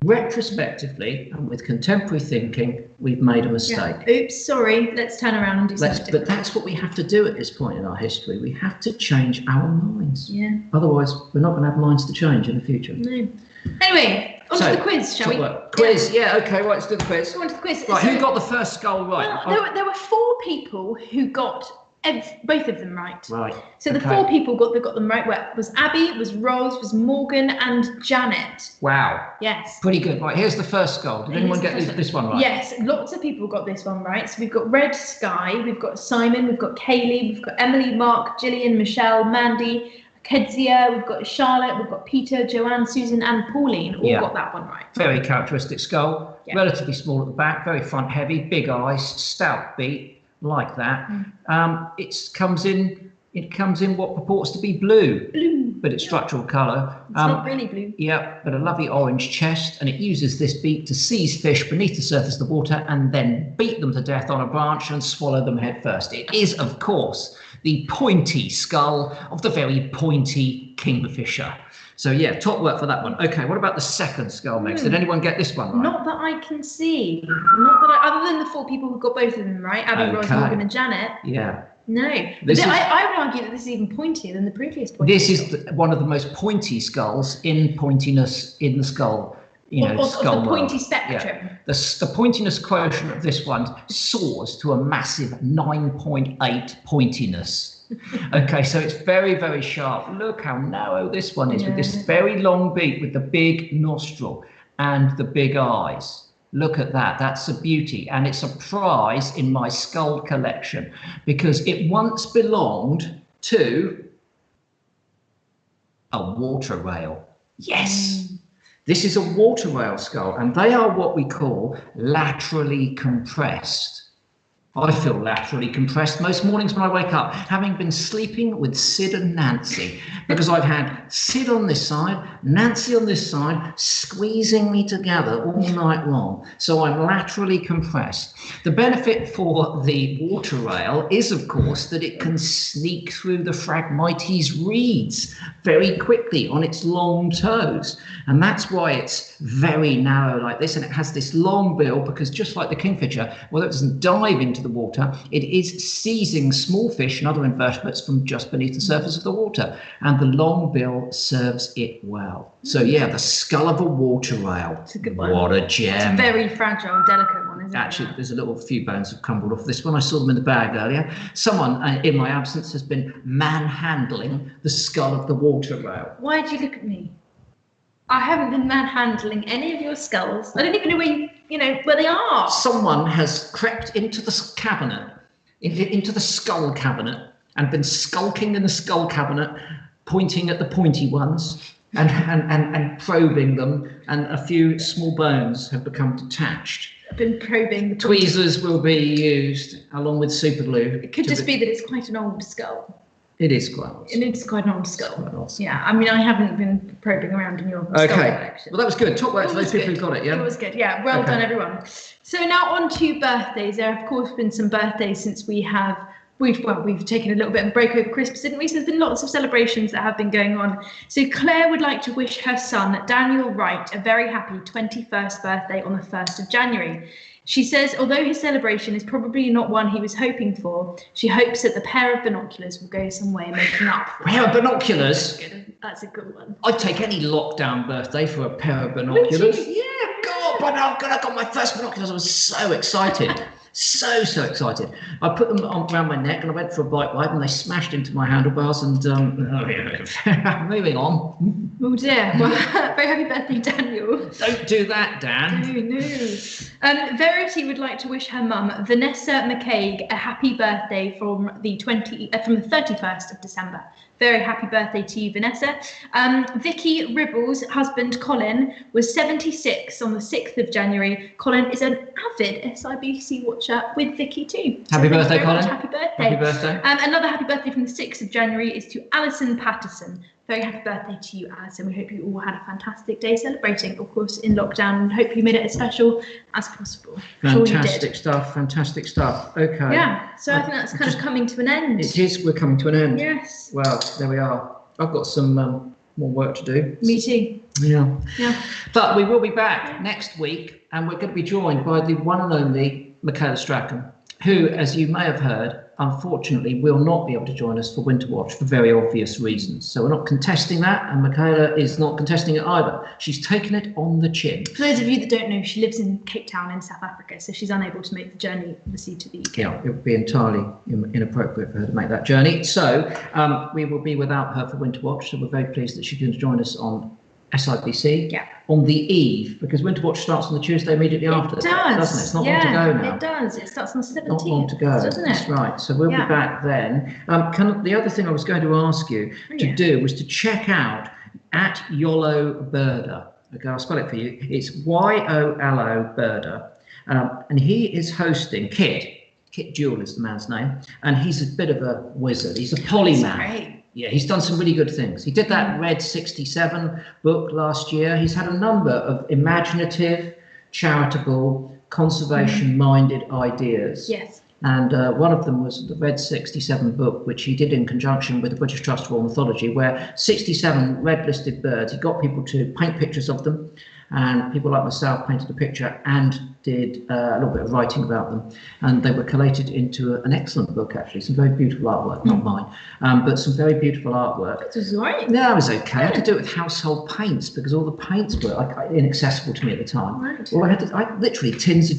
Retrospectively and with contemporary thinking, we've made a mistake. Yeah. Oops, sorry. Let's turn around and do something different. But that's what we have to do at this point in our history. We have to change our minds. Yeah. Otherwise, we're not going to have minds to change in the future. No. Anyway, on to the quiz, shall we? Quiz, yeah, okay, right, let's do the quiz. Go on to the quiz. Right, who got the first skull right? Well, there were 4 people who got both of them right. Right. So the 4 people got them right. Was Abby, was Rose, was Morgan, and Janet. Wow. Yes. Pretty good. Right, here's the first skull. Did anyone get this one right? Yes, lots of people got this one right. So we've got Red Sky, we've got Simon, we've got Kaylee, we've got Emily, Mark, Gillian, Michelle, Mandy, Kezia, we've got Charlotte, we've got Peter, Joanne, Susan, and Pauline all got that one right. Very characteristic skull. Yeah. Relatively small at the back, very front heavy, big eyes, stout beak. Like that. It comes in what purports to be blue, but it's structural colour. It's not really blue. Yeah, but a lovely orange chest, and it uses this beak to seize fish beneath the surface of the water and then beat them to death on a branch and swallow them head first. It is, of course, the pointy skull of the very pointy kingfisher. So yeah, top work for that one. Okay, what about the second skull, Megs? Did anyone get this one right? Not that I can see. Other than the 4 people who got both of them right, Abby, Rose, Morgan, and Janet. Yeah. No, but I would argue that this is even pointier than the previous point. This is one of the most pointy skulls in pointiness in the skull. Skull of the pointy spectrum. Yeah. The pointiness quotient of this one soars to a massive 9.8 pointiness. Okay, so it's very, very sharp. Look how narrow this one is with this very long beak with the big nostril and the big eyes. Look at that. That's a beauty. And it's a prize in my skull collection because it once belonged to a water rail. Yes. This is a water rail skull, and they are what we call laterally compressed. I feel laterally compressed most mornings when I wake up, having been sleeping with Sid and Nancy, because I've had Sid on this side, Nancy on this side, squeezing me together all night long. So I'm laterally compressed. The benefit for the water rail is, of course, that it can sneak through the Phragmites reeds very quickly on its long toes. And that's why it's very narrow like this, and it has this long bill, because just like the kingfisher, although it doesn't dive into the water, it is seizing small fish and other invertebrates from just beneath the surface of the water, and the long bill serves it well. So yeah, the skull of a water rail. It's a good one. What a gem. It's a very fragile and delicate one, isn't it? Actually, there's a few bones have crumbled off this one. I saw them in the bag earlier. Someone in my absence has been manhandling the skull of the water rail. Why did you look at me? I haven't been manhandling any of your skulls. I don't even know where they are. Someone has crept into the cabinet, into the skull cabinet, and been skulking in the skull cabinet, pointing at the pointy ones and probing them, and a few small bones have become detached. I've been probing the tweezers will be used along with super glue. It could just be that it's quite an old skull. It is quite old. It is quite an old skull. Yeah, I mean, I haven't been probing around in your skull collection. Well, that was good. Top work to those people who got it, yeah? It was good, yeah. Well done, everyone. So now on to birthdays. There have, of course, been some birthdays since we've taken a little bit of a break over Christmas, didn't we? So there's been lots of celebrations that have been going on. So Claire would like to wish her son, Daniel Wright, a very happy 21st birthday on the 1st of January. She says, although his celebration is probably not one he was hoping for, she hopes that the pair of binoculars will go some way in making up for it. Pair of binoculars? That's a good one. I'd take any lockdown birthday for a pair of binoculars. Yeah, God, but I got my first binoculars. I was so excited. So excited. I put them around my neck and I went for a bike ride and they smashed into my handlebars and moving on. Oh dear. Well, very happy birthday, Daniel. Don't do that, Dan. No. Verity would like to wish her mum, Vanessa McCaig, a happy birthday from the 31st of December. Very happy birthday to you, Vanessa. Vicky Ribble's husband, Colin, was 76 on the 6th of January. Colin is an avid SIBC watcher with Vicky too. Happy birthday, Colin. Happy birthday. Happy birthday. Another happy birthday from the 6th of January is to Alison Patterson. Very happy birthday to you, Alison. We hope you all had a fantastic day celebrating, of course, in lockdown, and hope you made it as special as possible. Fantastic stuff. Okay. Yeah, so I think that's kind of coming to an end. It is. We're coming to an end. Yes. Well, there we are. I've got some more work to do. Me too. Yeah. Yeah. But we will be back next week, and we're going to be joined by the one and only Michaela Strachan, who, as you may have heard, unfortunately will not be able to join us for Winter Watch for very obvious reasons. So we're not contesting that, and Michaela is not contesting it either. She's taken it on the chin. For those of you that don't know, she lives in Cape Town in South Africa, so she's unable to make the journey, obviously, to the UK. Yeah, it would be entirely inappropriate for her to make that journey. So we will be without her for Winter Watch, so we're very pleased that she can join us on SIBC on the eve, because Winter Watch starts on the Tuesday immediately after. It does, doesn't it? It's not long to go now. It does. It starts on the 17th. Not long to go, doesn't it? That's right. So we'll be back then. The other thing I was going to ask you to do was to check out at Yolo Birder. Okay, I'll spell it for you. It's YOLO Birder, and he is hosting Kit Jewell is the man's name, and he's a bit of a wizard. He's a polymath. Yeah, he's done some really good things. He did that Red 67 book last year. He's had a number of imaginative, charitable, conservation-minded ideas. Yes. And one of them was the Red 67 book, which he did in conjunction with the British Trust for Ornithology, where 67 red-listed birds, he got people to paint pictures of them and people like myself painted a picture and did a little bit of writing about them, and they were collated into an excellent book, actually. Some very beautiful artwork, not mine, but some very beautiful artwork. It was right. Yeah, it was okay. I had to do it with household paints because all the paints were inaccessible to me at the time. Right. Well, I literally tins of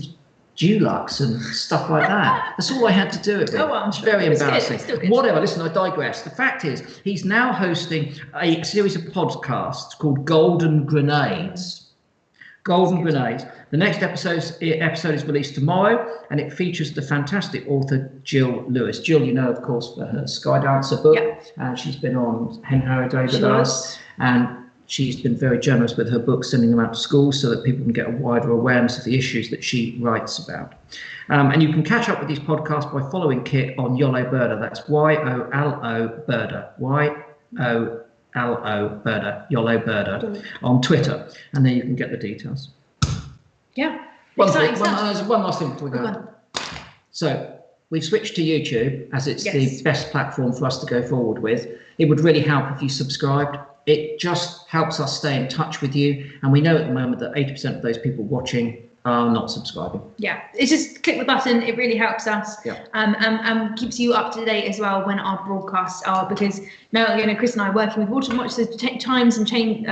Dulux and stuff like that. That's all I had to do it with. Oh, well, It's very embarrassing. Good. Whatever, listen, I digress. The fact is, he's now hosting a series of podcasts called Golden Grenades. Golden Grenades. The next episode is released tomorrow, and it features the fantastic author Jill Lewis. Jill, you know, of course, for her Sky Dancer book, and she's been on Hen Harrow with us, and she's been very generous with her books, sending them out to schools so that people can get a wider awareness of the issues that she writes about. And you can catch up with these podcasts by following Kit on Yolo Birder. That's YOLO Birder. YOLO Birder. Yolo Birder on Twitter. And there you can get the details. Yeah. One last thing before we go. So we've switched to YouTube as it's the best platform for us to go forward with. It would really help if you subscribed. It just helps us stay in touch with you. And we know at the moment that 80% of those people watching are not subscribing. Yeah, it's just click the button. It really helps us, and keeps you up to date as well when our broadcasts are. Because now, Chris and I are working with Water Watch, so times and change.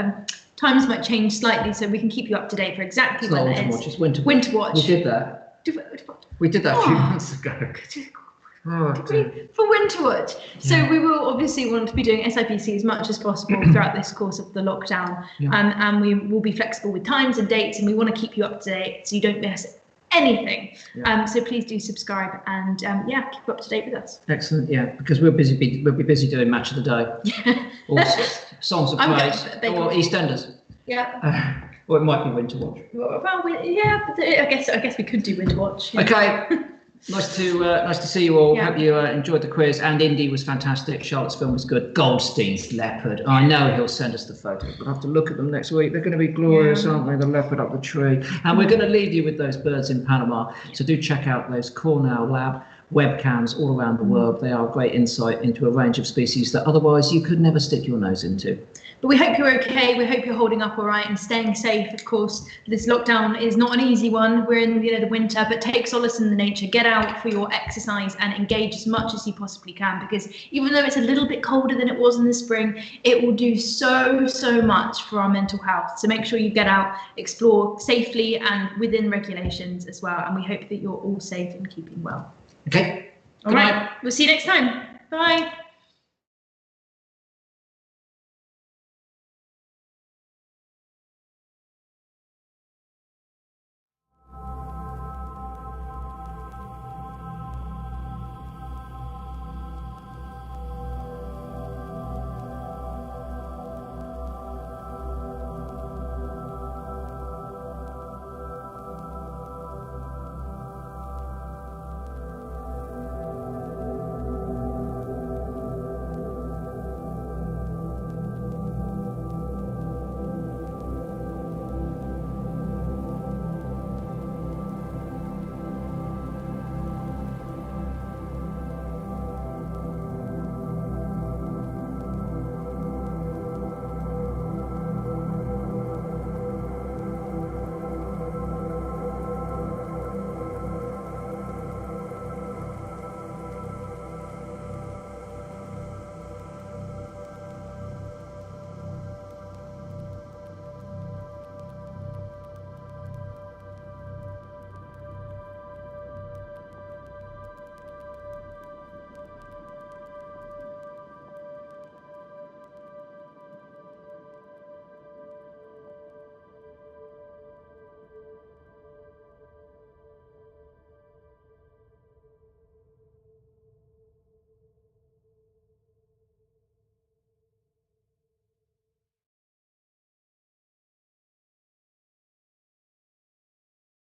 Times might change slightly, so we can keep you up to date for exactly when it is. It's Winter Watch. We did that. We did that a few months ago. For Winter Watch. So we will obviously want to be doing SIBC as much as possible throughout this course of the lockdown, and we will be flexible with times and dates, and we want to keep you up to date so you don't miss anything. So please do subscribe and keep up to date with us. Excellent. Because we'll be busy doing Match of the Day. Or Songs of Praise, or EastEnders. Or it might be Winter Watch. Well, but I guess we could do Winter Watch. Okay. Nice to see you all. Hope you enjoyed the quiz. And Indy was fantastic. Charlotte's film was good. Goldstein's leopard. I know he'll send us the photos. We'll have to look at them next week. They're going to be glorious, aren't they? The leopard up the tree. And we're going to leave you with those birds in Panama. So do check out those Cornell Lab webcams all around the world. They are a great insight into a range of species that otherwise you could never stick your nose into. But we hope you're okay. We hope you're holding up all right and staying safe. Of course, this lockdown is not an easy one. We're in the winter, but take solace in the nature. Get out for your exercise and engage as much as you possibly can, because even though it's a little bit colder than it was in the spring, it will do so much for our mental health. So make sure you get out, explore safely and within regulations as well. And we hope that you're all safe and keeping well. Okay. All right. We'll see you next time. Bye.